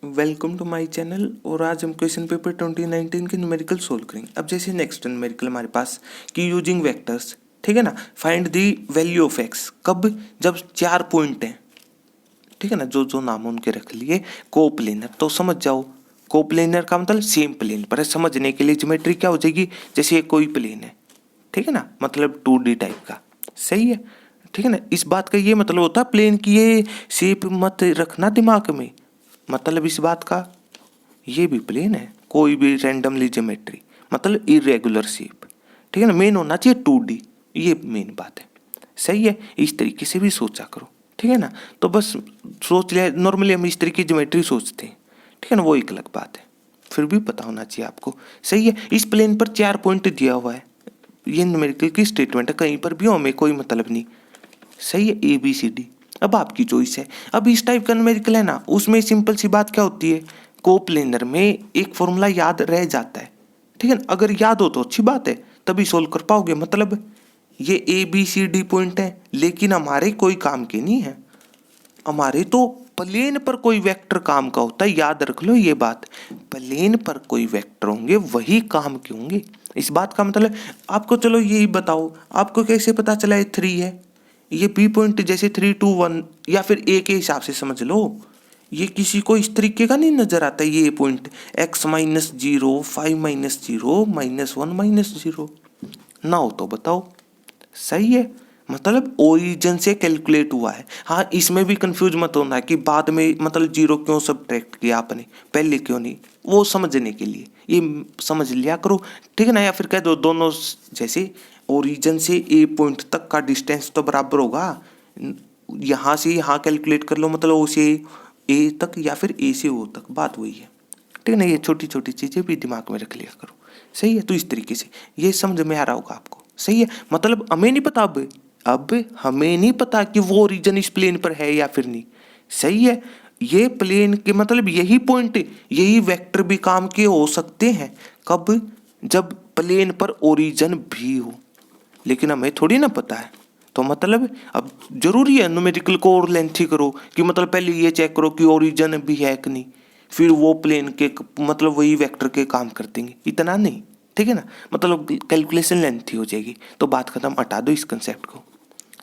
Welcome to my channel. और आज हम क्वेश्चन पेपर 2019 के न्यूमेरिकल सोल्व करेंगे। अब जैसे नेक्स्ट न्यूमेरिकल हमारे पास कि यूजिंग वेक्टर्स, ठीक है ना, find the value of x. कब? जब 4 पॉइंट हैं, ठीक है ना, जो जो नाम उनके रख लिए कोप्लेनर। तो समझ जाओ, कोप्लेनर का मतलब सेम प्लेन पर है। समझने के लिए ज्योमेट्री क्या हो जाएगी, जैसे ये कोई प्लेन है, ठीक है ना, मतलब 2D टाइप का, सही है, ठीक है ना। इस बात का ये मतलब होता है प्लेन की ये शेप मत रखना दिमाग में, मतलब इस बात का ये भी प्लेन है, कोई भी रैंडमली ज्योमेट्री, मतलब इरेगुलर शेप, ठीक है ना। मेन होना चाहिए 2D, ये मेन बात है, सही है। इस तरीके से भी सोचा करो, ठीक है ना। तो बस सोच लिया, नॉर्मली हम इस तरीके की ज्योमेट्री सोचते हैं, ठीक है ना, वो एक अलग बात है, फिर भी पता होना चाहिए आपको, सही है। इस प्लेन पर 4 पॉइंट दिया हुआ है, ये न्यूमेरिकल की स्टेटमेंट है, कहीं पर भी हो हमें कोई मतलब नहीं, सही है, ABCD। अब आपकी चॉइस है। अब इस टाइप का न्यूमेरिकल है ना, उसमें सिंपल सी बात क्या होती है, कोप्लेनर में एक फॉर्मूला याद रह जाता है, ठीक है ना। अगर याद हो तो अच्छी बात है, तभी सोल्व कर पाओगे। मतलब ये ABCD पॉइंट है, लेकिन हमारे कोई काम के नहीं है, हमारे तो प्लेन पर कोई वेक्टर काम का होता है, याद रख लो ये बात। प्लेन पर कोई वेक्टर होंगे वही काम के होंगे, इस बात का मतलब आपको। चलो यही बताओ, आपको कैसे पता चला ये 3 है? ये B पॉइंट जैसे 3 2 1 या फिर A के हिसाब से समझ लो, ये किसी को इस तरीके का नहीं नजर आता ये पॉइंट, x -0 5 -0 -1 -0 ना हो तो बताओ, सही है। मतलब ओरिजिन से कैलकुलेट हुआ है। हाँ, इसमें भी कंफ्यूज मत होना कि बाद में मतलब 0 क्यों सब्ट्रैक्ट किया आपने, पहले क्यों नहीं, वो समझने के लिए ये समझ लिया करो, ठीक है ना। या फिर कह दो दोनों, जैसे ओरिजिन से A पॉइंट तक का डिस्टेंस तो बराबर होगा, यहाँ से यहाँ कैलकुलेट कर लो, मतलब O से A तक या फिर A से O तक, बात वही है, ठीक है ना। ये छोटी छोटी चीज़ें भी दिमाग में रख लिया करो, सही है। तो इस तरीके से ये समझ में आ रहा होगा आपको, सही है। मतलब हमें नहीं पता, अब हमें नहीं पता कि वो रीजन इस प्लेन पर है या फिर नहीं, सही है। ये प्लेन के मतलब यही पॉइंट, यही वेक्टर भी काम के हो सकते हैं, कब? जब प्लेन पर ओरिजिन भी हो, लेकिन हमें थोड़ी ना पता है। तो मतलब अब जरूरी है न्यूमेरिकल को और लेंथी करो कि मतलब पहले ये चेक करो कि ओरिजिन भी है कि नहीं, फिर वो प्लेन के मतलब वही वेक्टर के काम कर देंगे, इतना नहीं, ठीक है ना। मतलब कैलकुलेशन लेंथी हो जाएगी, तो बात खत्म, हटा दो इस कंसेप्ट को,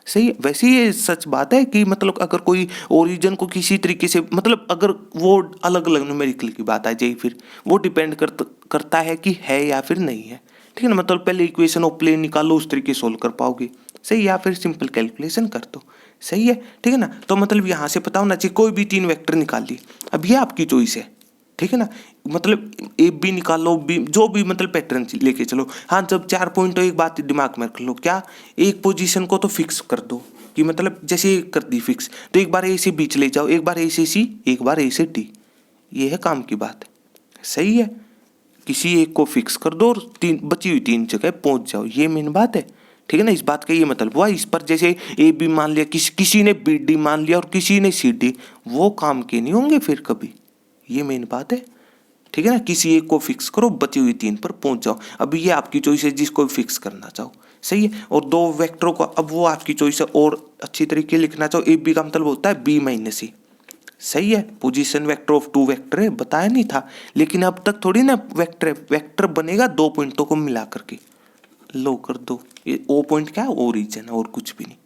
सही है। वैसे ये सच बात है कि मतलब अगर कोई ओरिजिन को किसी तरीके से मतलब अगर वो अलग अलग न्यूमेरिकल की बात आ जाए, फिर वो डिपेंड करता है कि है या फिर नहीं है, ठीक है ना। मतलब पहले इक्वेशन ऑफ प्लेन निकालो, उस तरीके सोल्व कर पाओगे, सही, या फिर सिंपल कैलकुलेशन कर दो, सही है, ठीक है ना। तो मतलब यहाँ से पता होना चाहिए कोई भी 3 वेक्टर निकाल लिए, अब ये आपकी चॉइस है, ठीक है ना। मतलब ए बी निकालो, बी जो भी मतलब पैटर्न लेके चलो। हाँ, जब 4 पॉइंट तो एक बात दिमाग में रख लो, क्या? एक पोजीशन को तो फिक्स कर दो, कि मतलब जैसे कर दी फिक्स, तो एक बार ए से बी चले जाओ, एक बार ए से सी, एक बार ए से डी, ये है काम की बात, सही है। किसी एक को फिक्स कर दो और तीन बची हुई 3 जगह पहुंच जाओ, ये मेन बात है, ठीक है ना। इस बात का ये मतलब हुआ, इस पर जैसे ए बी मान लिया, किसी ने बी डी मान लिया और किसी ने सी डी, वो काम के नहीं होंगे फिर कभी, ये मेन बात है, ठीक है ना। किसी एक को फिक्स करो, बची हुई 3 पर पहुंच जाओ। अब ये आपकी चॉइस है जिसको फिक्स करना चाहो, सही है। और 2 वेक्टरों को, अब वो आपकी चॉइस है, और अच्छी तरीके लिखना चाहो, ए बी का मतलब होता है B - C, सही है। पोजीशन वेक्टर ऑफ 2 वेक्टर है, बताया नहीं था, लेकिन अब तक थोड़ी ना वेक्टर है, वेक्टर बनेगा 2 पॉइंटों को मिला करके, लो कर दो, ये O पॉइंट क्या है, ओरिजिन है और कुछ भी नहीं,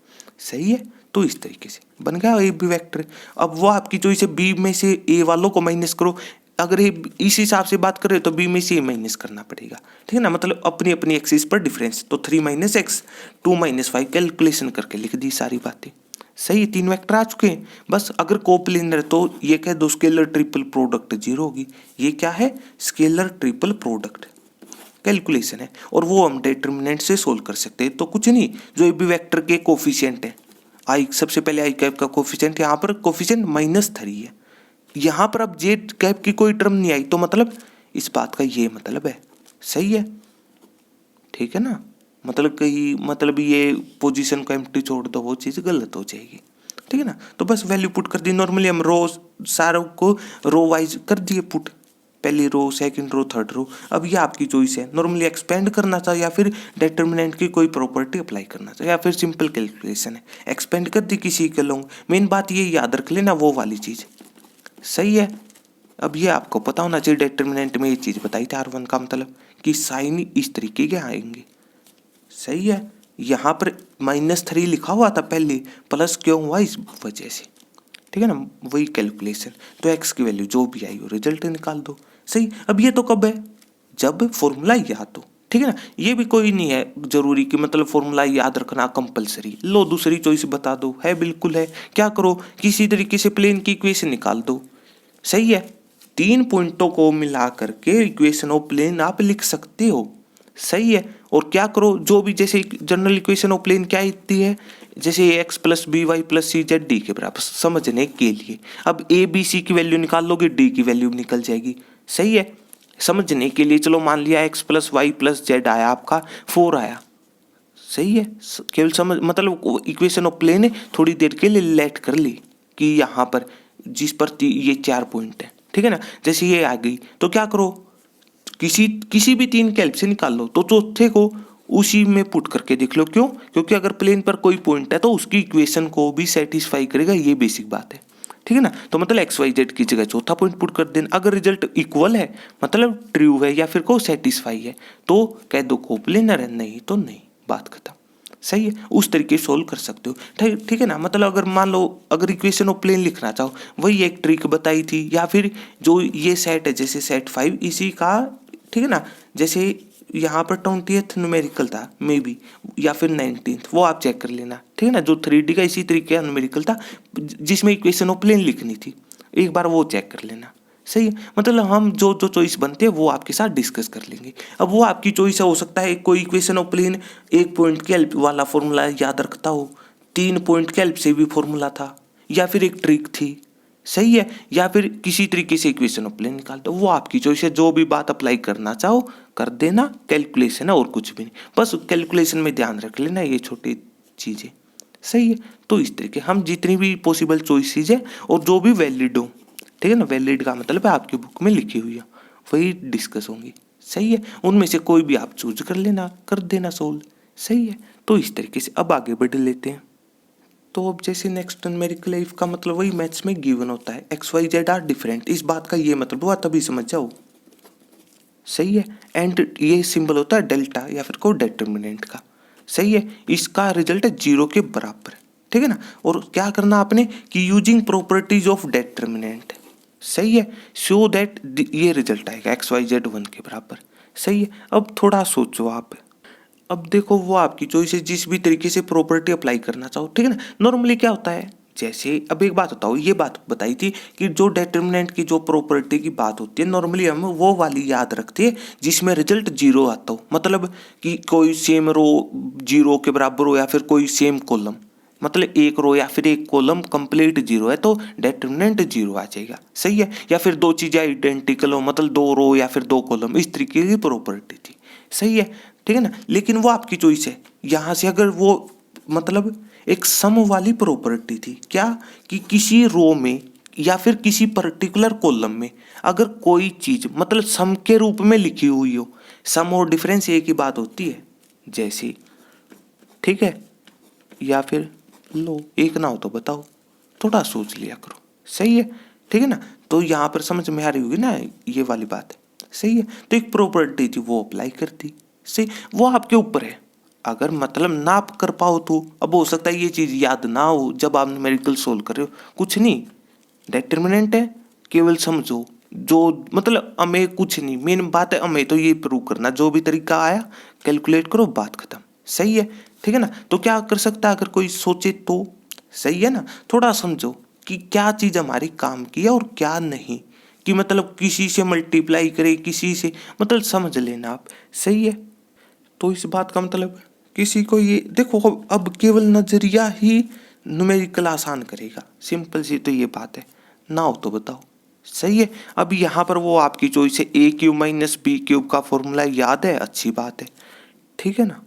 सही है। तो इस तरीके से बन गया ए बी वेक्टर। अब वो आपकी चॉइस है, बी में से ए वालों को माइनस करो, अगर ये इस हिसाब से बात करें तो बी में से ए माइनस करना पड़ेगा, ठीक है ना। मतलब अपनी अपनी एक्सिस पर डिफरेंस, तो 3 - x 2 - 5 कैलकुलेशन करके लिख दी सारी बातें, सही। 3 वेक्टर आ चुके हैं। बस अगर कोप्लेनर है तो ये कह दो स्केलर ट्रिपल प्रोडक्ट 0 होगी। ये क्या है? स्केलर ट्रिपल प्रोडक्ट कैलकुलेशन है, और वो हम डिटर्मिनेंट से सोल्व कर सकते हैं। तो कुछ नहीं, जो ए बी वेक्टर के कोफिशिएंट है, आई सबसे पहले आई कैप का कोफिशिएंट, यहाँ पर कोफिशिएंट -3 है, यहाँ पर अब जे कैप की कोई टर्म नहीं आई, तो मतलब इस बात का ये मतलब है, सही है, ठीक है ना। मतलब कहीं मतलब ये पोजीशन को एम्प्टी छोड़ दो, वो चीज़ गलत हो जाएगी, ठीक है ना। तो बस वैल्यू पुट कर दी, नॉर्मली हम रो सारों को रो वाइज कर दिए पुट, पहली रो, सेकंड रो, थर्ड रो। अब ये आपकी चॉइस है, नॉर्मली एक्सपेंड करना चाहे या फिर डिटर्मिनेंट की कोई प्रॉपर्टी अप्लाई करना चाहे, या फिर सिंपल कैलकुलेशन है, एक्सपेंड कर दी किसी के लोग। मेन बात ये याद रख लेना, वो वाली चीज़, सही है। अब ये आपको पता होना चाहिए, डिटर्मिनेंट में ये चीज़ बताई थी R1 का मतलब कि साइन इस तरीके के आएंगे। सही है, यहाँ पर -3 लिखा हुआ था पहले, प्लस क्यों हुआ इस वजह से, ठीक है ना, वही कैलकुलेशन। तो x की वैल्यू जो भी आई हो रिजल्ट निकाल दो। सही, अब ये तो कब है, जब फॉर्मूला याद हो, ठीक है ना। ये भी कोई नहीं है जरूरी कि मतलब फॉर्मूला याद रखना कंपलसरी, लो दूसरी चॉइस बता दो, है बिल्कुल है। क्या करो, किसी तरीके से प्लेन की इक्वेशन निकाल दो। सही है, 3 पॉइंटों को मिला करके इक्वेशन ऑफ प्लेन आप लिख सकते हो। सही है, और क्या करो, जो भी जैसे जनरल इक्वेशन ऑफ प्लेन क्या इतनी है, जैसे x plus b y plus c z d के बराबर समझने के लिए, अब ए बी सी की वैल्यू निकाल लोगे, डी की वैल्यू निकल जाएगी। सही है, समझने के लिए चलो मान लिया x plus Y plus Z आया आपका 4 आया। सही है, केवल समझ मतलब इक्वेशन ऑफ प्लेन है, थोड़ी देर के लिए लेट कर ली कि यहाँ पर जिस पर ये 4 पॉइंट है, ठीक है ना। जैसे ये आ गई तो क्या करो, किसी भी 3 के हेल्प से निकाल लो, तो चौथे को उसी में पुट करके देख लो। क्यों, क्योंकि अगर प्लेन पर कोई पॉइंट है तो उसकी इक्वेशन को भी सेटिस्फाई करेगा, ये बेसिक बात है, ठीक है ना। तो मतलब एक्स वाई जेड की जगह चौथा पॉइंट पुट कर देना। अगर रिजल्ट इक्वल है मतलब ट्रू है या फिर को सेटिस्फाई है तो कह दो कोप्लेनर है, नहीं तो नहीं, बात खत्म। सही है, उस तरीके से सोल्व कर सकते हो, ठीक है ना। मतलब अगर मान लो अगर इक्वेशन ऑफ प्लेन लिखना चाहो, वही एक ट्रिक बताई थी, या फिर जो ये सेट है जैसे सेट 5 इसी का, ठीक है ना। जैसे यहाँ पर 20th न्यूमेरिकल था मे बी, या फिर 19th, वो आप चेक कर लेना, ठीक है ना। जो 3D का इसी तरीके का न्यूमेरिकल था जिसमें इक्वेशन ऑफ प्लेन लिखनी थी, एक बार वो चेक कर लेना। सही है, मतलब हम जो जो चॉइस बनते हैं वो आपके साथ डिस्कस कर लेंगे। अब वो आपकी चॉइस हो सकता है कोई इक्वेशन ऑफ प्लेन 1 पॉइंट के हेल्प वाला फॉर्मूला याद रखता हो, 3 पॉइंट के हेल्प से भी फॉर्मूला था, या फिर एक ट्रिक थी। सही है, या फिर किसी तरीके से इक्वेशन ऑफ प्लेन निकाल दो, वो आपकी चॉइस है। जो भी बात अप्लाई करना चाहो कर देना, कैलकुलेशन है और कुछ भी नहीं, बस कैलकुलेशन में ध्यान रख लेना ये छोटी चीज़ें। सही है, तो इस तरीके हम जितनी भी पॉसिबल चॉइसेस है और जो भी वैलिड हो, ठीक है ना, वैलिड का मतलब है आपकी बुक में लिखी हुई है वही डिस्कस होंगी। सही है, उनमें से कोई भी आप चूज कर लेना, कर देना सोल्व। सही है, तो इस तरीके से अब आगे बढ़ लेते हैं। तो अब जैसे नेक्स्ट न्यूमेरिकल इफ का मतलब वही मैथ्स में गिवन होता है, X Y Z are different, इस बात का ये मतलब हुआ, तभी समझ जाओ। सही है, एंड ये सिंबल होता है डेल्टा या फिर को डिटर्मिनेंट का। सही है, इसका रिजल्ट है 0 के बराबर, ठीक है ना। और क्या करना आपने कि यूजिंग प्रॉपर्टीज ऑफ डिटर्मिनेंट, सही है, सो दैट ये रिजल्ट आएगा एक्स वाई जेड 1 के बराबर। सही है, अब थोड़ा सोचो आप, अब देखो वो आपकी चॉइस है जिस भी तरीके से प्रॉपर्टी अप्लाई करना चाहो, ठीक है ना। नॉर्मली क्या होता है, जैसे अब एक बात बताओ, ये बात बताई थी कि जो डिटर्मिनेंट की जो प्रॉपर्टी की बात होती है नॉर्मली हम वो वाली याद रखते हैं जिसमें रिजल्ट 0 आता हो, मतलब कि कोई सेम रो 0 के बराबर हो या फिर कोई सेम कॉलम, मतलब एक रो या फिर एक कॉलम कंप्लीट 0 है तो डिटर्मिनेंट 0 आ जाएगा। सही है, या फिर दो चीज़ें आइडेंटिकल हो, मतलब 2 रो या फिर 2 कॉलम, इस तरीके की प्रॉपर्टी थी। सही है, ठीक है ना, लेकिन वो आपकी चॉइस है। यहाँ से अगर वो मतलब एक सम वाली प्रॉपर्टी थी, क्या कि किसी रो में या फिर किसी पर्टिकुलर कॉलम में अगर कोई चीज मतलब सम के रूप में लिखी हुई हो, सम और डिफरेंस एक ही बात होती है जैसे, ठीक है, या फिर लो एक ना हो तो बताओ, थोड़ा सोच लिया करो। सही है, ठीक है ना, तो यहाँ पर समझ में आ रही होगी ना ये वाली बात है। सही है, तो एक प्रॉपर्टी थी वो अप्लाई करती। सही, वो आपके ऊपर है, अगर मतलब ना आप कर पाओ तो अब हो सकता है ये चीज़ याद ना हो जब आप न्यूमेरिकल सोल्व कर रहे हो, कुछ नहीं, डिटर्मिनेंट है, केवल समझो जो मतलब हमें कुछ नहीं, मेन बात है हमें तो ये प्रूव करना, जो भी तरीका आया कैलकुलेट करो, बात खत्म। सही है, ठीक है ना, तो क्या कर सकता है अगर कोई सोचे तो। सही है ना, थोड़ा समझो कि क्या चीज़ हमारी काम की है और क्या नहीं, कि मतलब किसी से मल्टीप्लाई करे किसी से, मतलब समझ लेना आप। सही है, तो इस बात का मतलब किसी को ये देखो, अब केवल नजरिया ही न्यूमेरिकल आसान करेगा, सिंपल सी तो ये बात है, ना हो तो बताओ। सही है, अब यहाँ पर वो आपकी चॉइस है, ए क्यूब माइनस बी क्यूब का फॉर्मूला याद है, अच्छी बात है, ठीक है ना।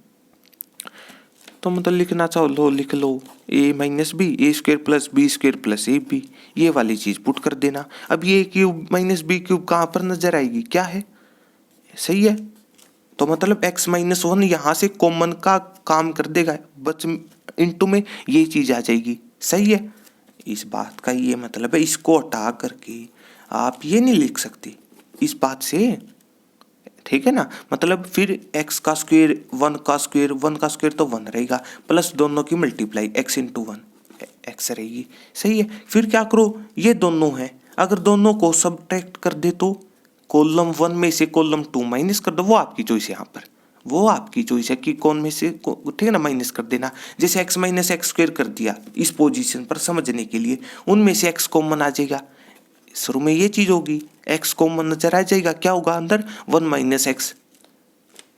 तो मतलब लिखना चाहो लो लिख लो, a minus b a square plus b square plus a b, ये वाली चीज पुट कर देना। अब ये क्यूब माइनस बी क्यूब कहाँ पर नजर आएगी, क्या है, सही है, तो मतलब x-1 यहाँ से कॉमन का काम कर देगा, बच इनटू में ये चीज आ जाएगी। सही है, इस बात का ये मतलब है, इसको हटा करके आप ये नहीं लिख सकते इस बात से, ठीक है ना। मतलब फिर x का स्क्वायर 1 का स्क्वायर, 1 का स्क्वायर तो 1 रहेगा, प्लस दोनों की मल्टीप्लाई x इंटू 1 x रहेगी, सही है। फिर क्या करो, ये दोनों है, अगर दोनों को सब्ट्रैक्ट कर दे तो कॉलम 1 में से कॉलम 2 माइनस कर दो, वो आपकी चॉइस है यहाँ पर, वो आपकी चॉइस है कि कौन में से, ठीक है ना, माइनस कर देना। जैसे x माइनस एक्स स्क्वायर कर दिया इस पोजीशन पर समझने के लिए, उनमें से x कॉमन आ जाएगा, शुरू में ये चीज होगी, x कॉमन नजर आ जाएगा, क्या होगा अंदर 1 माइनस एक्स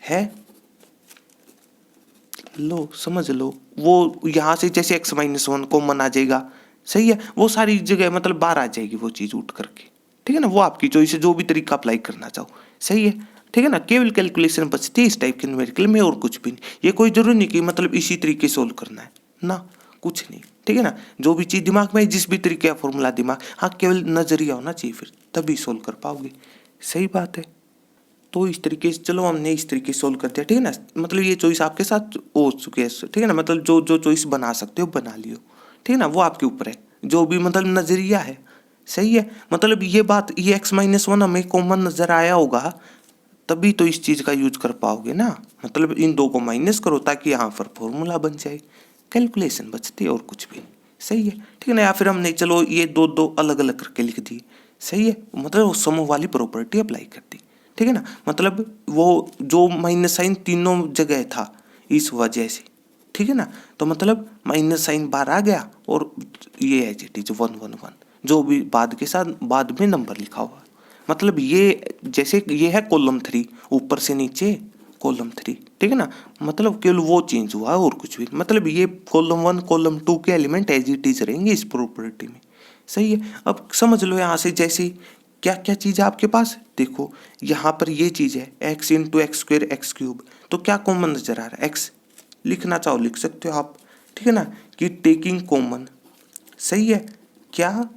है, लो समझ लो, वो यहाँ से जैसे x माइनस 1 कॉमन आ जाएगा, सही है, वो सारी जगह मतलब बाहर आ जाएगी वो चीज उठ करके, ठीक है ना, वो आपकी चॉइस है, जो भी तरीका अप्लाई करना चाहो, सही है, ठीक है ना। केवल कैलकुलेशन बचती है इस टाइप के न्यूमेरिकल में और कुछ भी नहीं, ये कोई जरूरी नहीं कि मतलब इसी तरीके सोल्व करना है ना, कुछ नहीं, ठीक है ना। जो भी चीज दिमाग में, जिस भी तरीके का फॉर्मूला दिमाग, हाँ केवल नजरिया होना चाहिए, फिर तभी सोल्व कर पाओगे, सही बात है। तो इस तरीके से चलो हमने इस तरीके से सोल्व कर दिया, ठीक है ना। मतलब ये चॉइस आपके साथ हो चुके हैं, ठीक है ना, मतलब जो जो चॉइस बना सकते हो बना लियो, ठीक है ना, वो आपके ऊपर है, जो भी मतलब नजरिया है, सही है। मतलब ये बात, ये x माइनस 1 हमें कॉमन नजर आया होगा तभी तो इस चीज का यूज कर पाओगे ना, मतलब इन दो को माइनस करो ताकि यहाँ पर फॉर्मूला बन जाए, कैलकुलेशन बचती है और कुछ भी, सही है, ठीक है ना। या फिर हमने चलो ये दो दो अलग अलग करके लिख दिए, सही है, मतलब समूह वाली प्रॉपर्टी अप्लाई कर दी, ठीक है ना। मतलब वो जो माइनस साइन तीनों जगह था इस वजह से, ठीक है ना, तो मतलब माइनस साइन बाहर आ गया और ये एज इट इज 1 जो भी बाद के साथ बाद में नंबर लिखा हुआ, मतलब ये जैसे ये है कॉलम 3 ऊपर से नीचे कॉलम 3, ठीक है ना, मतलब केवल वो चेंज हुआ और कुछ भी, मतलब ये कॉलम 1 कॉलम 2 के एलिमेंट एज इट इज रहेंगे इस प्रॉपर्टी में, सही है। अब समझ लो यहाँ से जैसे क्या क्या चीज़ है आपके पास, देखो यहाँ पर ये चीज़ है x into x square x cube, तो क्या कॉमन नजर आ रहा है, x लिखना चाहो लिख सकते हो आप, ठीक है ना, कि टेकिंग कॉमन, सही है, क्या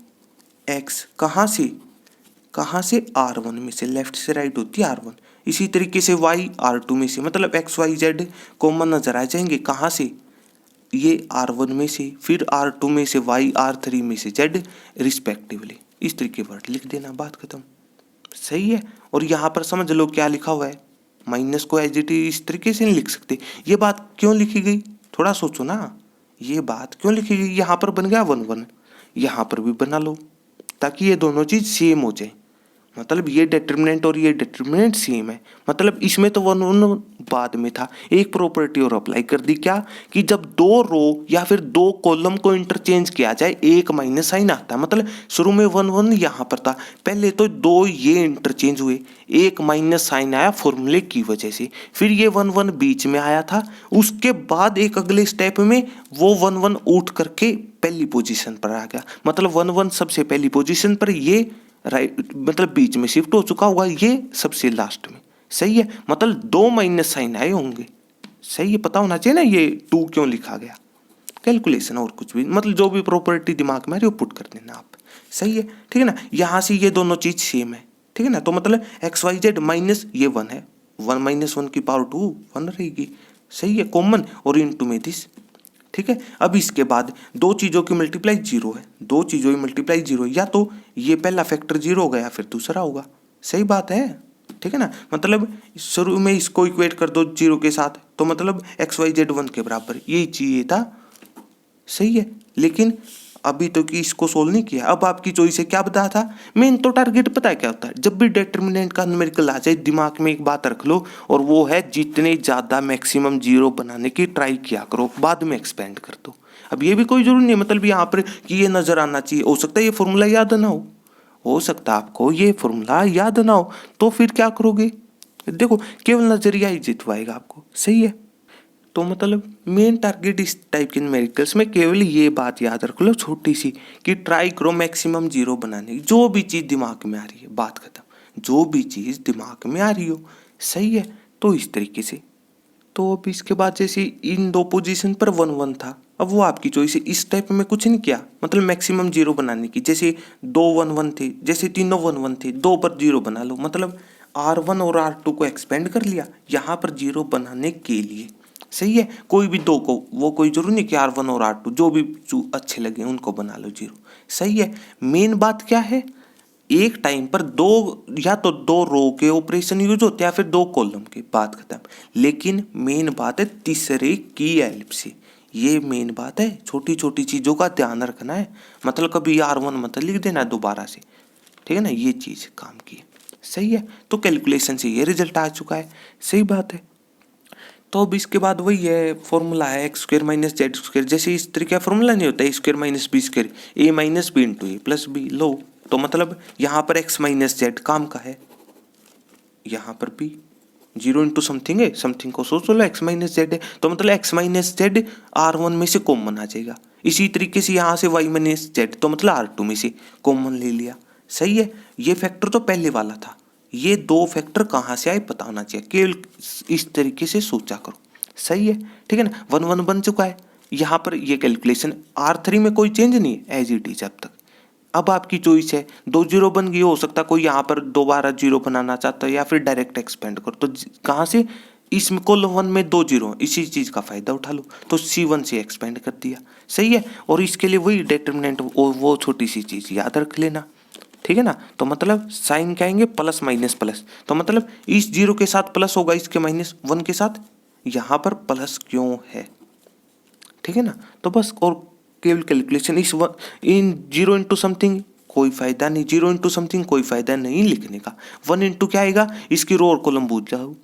x कहाँ से R1 में से, लेफ्ट से राइट होती है R1, इसी तरीके से y R2 में से, मतलब x y z कॉमन नजर आ जाएंगे, कहाँ से, ये R1 में से, फिर R2 में से y, R3 में से z रिस्पेक्टिवली, इस तरीके वर्ड लिख देना, बात खत्म, सही है। और यहाँ पर समझ लो क्या लिखा हुआ है, माइनस को एज इट इज इस तरीके से नहीं लिख सकते, ये बात क्यों लिखी गई, थोड़ा सोचो ना, ये बात क्यों लिखी गई, यहाँ पर बन गया 1 यहाँ पर भी बना लो ताकि ये दोनों चीज सेम हो जाए, मतलब ये डिटर्मिनेंट और ये डिटर्मिनेंट सेम है, मतलब इसमें तो 1 बाद में था, एक प्रॉपर्टी और अप्लाई कर दी, क्या कि जब दो रो या फिर दो कॉलम को इंटरचेंज किया जाए एक माइनस साइन आता है, मतलब शुरू में 1 यहाँ पर था, पहले तो दो ये इंटरचेंज हुए, एक माइनस साइन आया फॉर्मूले की वजह से, फिर ये 1 बीच में आया था, उसके बाद एक अगले स्टेप में वो 1 उठ करके पहली पोजीशन पर आ गया, मतलब 1 सबसे पहली पोजीशन पर, ये राइट मतलब बीच में शिफ्ट हो चुका होगा, ये सबसे लास्ट में, सही है, मतलब 2 माइनस साइन आए होंगे, सही है, पता होना चाहिए ना ये 2 क्यों लिखा गया, कैलकुलेशन और कुछ भी, मतलब जो भी प्रॉपर्टी दिमाग में आ रही हो पुट कर देना आप, सही है, ठीक है ना। यहाँ से ये दोनों चीज सेम है, ठीक है ना, तो मतलब एक्स वाई जेड माइनस ये 1 है, 1 माइनस 1 की पावर 2 1 रहेगी, सही है, कॉमन, और इनटू में दिस, ठीक है। अब इसके बाद दो चीजों की मल्टीप्लाई 0 है, दो चीजों की मल्टीप्लाई 0, या तो ये पहला फैक्टर 0 होगा या फिर दूसरा होगा, सही बात है, ठीक है ना। मतलब शुरू में इसको इक्वेट कर दो 0 के साथ, तो मतलब एक्स वाई जेड 1 के बराबर, यही चाहिए था, सही है। लेकिन अभी तो कि इसको सोल्व नहीं किया, अब आपकी चॉइस है, क्या बताया था, मेन तो टारगेट पता है क्या होता है, जब भी डिटर्मिनेंट का न्यूमेरिकल आ जाए दिमाग में एक बात रख लो, और वो है जितने ज़्यादा मैक्सिमम 0 बनाने की ट्राई किया करो, बाद में एक्सपेंड कर दो। अब ये भी कोई जरूरी नहीं, मतलब यहाँ पर कि ये नज़र आना चाहिए, हो सकता है ये फॉर्मूला याद ना हो सकता है आपको ये फॉर्मूला याद ना हो, तो फिर क्या करोगे, देखो केवल नजरिया ही जितवाएगा आपको, सही है। तो मतलब मेन टारगेट इस टाइप के न्यूमेरिकल्स में केवल ये बात याद रख लो छोटी सी, कि ट्राई करो मैक्सिमम 0 बनाने की, जो भी चीज़ दिमाग में आ रही है, बात खत्म, जो भी चीज़ दिमाग में आ रही हो, सही है। तो इस तरीके से, तो अब इसके बाद जैसे इन दो पोजीशन पर 1 था, अब वो आपकी चॉइस है, इस टाइप में कुछ नहीं किया, मतलब मैक्सिमम 0 बनाने की, जैसे 2 1 थे, जैसे तीनों 1 थे, 2 पर 0 बना लो, मतलब R1 और R2 को एक्सपेंड कर लिया यहाँ पर 0 बनाने के लिए, सही है। कोई भी दो को, वो कोई जरूरी नहीं कि R1 और R2, जो भी अच्छे लगे उनको बना लो 0, सही है। मेन बात क्या है, एक टाइम पर दो या तो दो रो के ऑपरेशन यूज होते हैं या फिर दो कॉलम के, बात खत्म। लेकिन मेन बात है तीसरे की हेल्प से, ये मेन बात है। छोटी छोटी चीजों का ध्यान रखना है, मतलब कभी R1 मत लिख देना दोबारा से, ठीक है ना, ये चीज काम की है। सही है, तो कैलकुलेशन से ये रिजल्ट आ चुका है, सही बात है। तो अब इसके बाद वही है फॉर्मूला है x square minus Z square, जैसे इस तरीके का फॉर्मूला नहीं होता, ए स्क्र माइनस बी स्क्र, ए माइनस बी इंटू ए प्लस बी। लो तो मतलब यहाँ पर एक्स माइनस जेड काम का है, यहाँ पर भी 0 इंटू समथिंग है, समथिंग को सोच लो, एक्स माइनस जेड है, तो मतलब एक्स माइनस जेड R1 में से कॉमन आ जाएगा। इसी तरीके से यहाँ से वाई माइनस जेड, तो मतलब R2 में से कॉमन ले लिया। सही है, ये फैक्टर तो पहले वाला था, ये दो फैक्टर कहाँ से आए पता होना चाहिए, केवल इस तरीके से सोचा करो। सही है, ठीक है ना, 1 1 बन चुका है। यहाँ पर ये कैलकुलेशन R3 में कोई चेंज नहीं है, एज इट इज अब तक। अब आपकी चॉइस है, 2 0 बन गई, हो सकता कोई यहाँ पर दोबारा 0 बनाना चाहता है या फिर डायरेक्ट एक्सपेंड करो, तो कहाँ से, इसमें कॉलम 1 में 2 0, इसी चीज़ का फायदा उठा लो, तो C1 से एक्सपेंड कर दिया। सही है, और इसके लिए वही डिटर्मिनेंट वो छोटी सी चीज़ याद रख लेना, ठीक है ना। तो मतलब साइन क्या आएंगे, प्लस माइनस प्लस, तो मतलब इस 0 के साथ प्लस होगा, इसके माइनस 1 के साथ, यहाँ पर प्लस क्यों है, ठीक है ना। तो बस, और केवल कैलकुलेशन इन 0 इंटू समथिंग कोई फायदा नहीं, 0 इंटू समथिंग कोई फायदा नहीं लिखने का। 1 इंटू क्या आएगा, इसकी रो और कॉलम बूझ जाओ,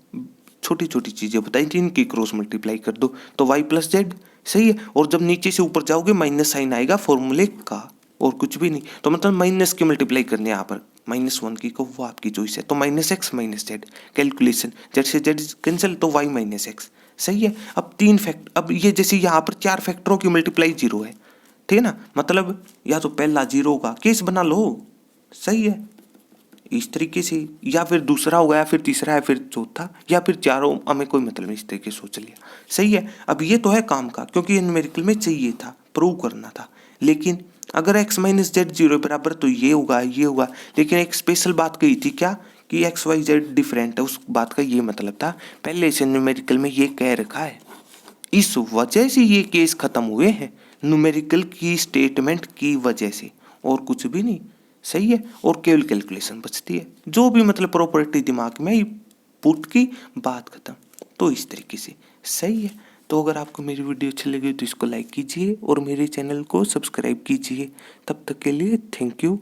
छोटी छोटी चीजें बताई थी, इनकी क्रॉस मल्टीप्लाई कर दो तो वाई प्लस जेड। सही है, और जब नीचे से ऊपर जाओगे माइनस साइन आएगा फॉर्मूले का, और कुछ भी नहीं। तो मतलब माइनस की मल्टीप्लाई करनी है यहाँ पर, -1 की को, वो आपकी चॉइस है। तो -x minus Z calculation, Z से जेड कैंसिल, तो y माइनस एक्स। सही है, अब 3 फैक्ट, अब ये जैसे यहाँ पर 4 फैक्टरों की मल्टीप्लाई 0 है, ठीक है ना, मतलब या तो पहला 0 का केस बना लो, सही है, इस तरीके से, या फिर दूसरा होगा, या फिर तीसरा, या फिर चौथा, या फिर चारों, हमें कोई मतलब नहीं, इस तरीके से सोच लिया। सही है, अब ये तो है काम का, क्योंकि न्यूमेरिकल में चाहिए था, प्रूव करना था। लेकिन अगर x माइनस जेड 0 बराबर, तो ये होगा, ये होगा। लेकिन एक स्पेशल बात कही थी क्या, कि एक्स वाई जेड डिफरेंट है, उस बात का ये मतलब था, पहले से न्यूमेरिकल में ये कह रखा है, इस वजह से ये केस खत्म हुए हैं, न्यूमेरिकल की स्टेटमेंट की वजह से, और कुछ भी नहीं। सही है, और केवल कैलकुलेशन बचती है, जो भी मतलब प्रॉपर्टी दिमाग में पुट की, बात खत्म। तो इस तरीके से सही है। तो अगर आपको मेरी वीडियो अच्छी लगी तो इसको लाइक कीजिए और मेरे चैनल को सब्सक्राइब कीजिए। तब तक के लिए थैंक यू।